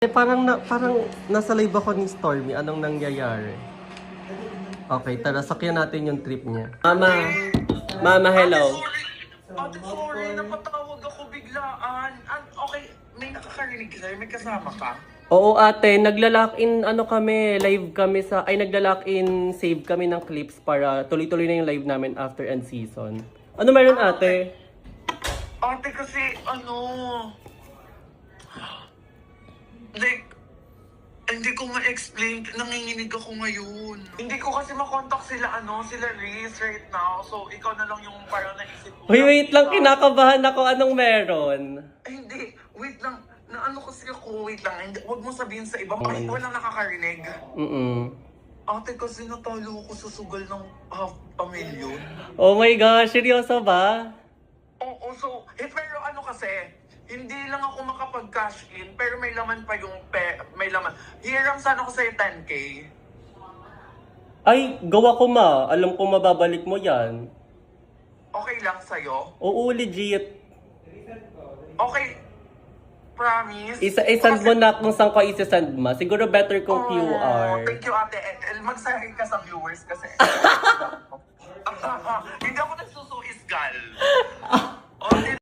Parang nasa live ako ni Stormy. Anong nangyayari? Okay, tara, sakyan natin yung trip niya. Mama, hello. Ate, sorry, napatawag ako biglaan. Okay, may nakakarinig sa'yo, may kasama ka? Oo ate, nagla-lock-in live kami nagla-lock-in save kami ng clips para tuloy-tuloy na yung live namin after end season. Ano meron ate? Ate kasi, hindi ko ma-explain, nanginginig ako ngayon. Hindi ko kasi makontak sila Riz right now. So, ikaw na lang yung parang naisip ko. Uy, wait lang, kinakabahan ako. Anong meron? Hindi, wait lang. Wait lang. Hindi, huwag mo sabihin sa iba. Bakit walang nakakarinig? Ate, kasi natalo ako sa sugal ng $500,000. Oh my gosh, seryoso ba? Oo, so, pero kasi, hindi lang ako makapag-cash in, pero may laman pa yung may laman. Hiram sana ako sa'yo 10K. Ay, gawa ko Alam ko mababalik mo yan. Okay lang sa'yo? Oo, legit. Okay. Promise? Isend mo na kung saan ko isa-send ma. Siguro better kung QR. Thank you, ate. Mag-sorry ka sa viewers kasi. Hindi ako nagsusuisgal.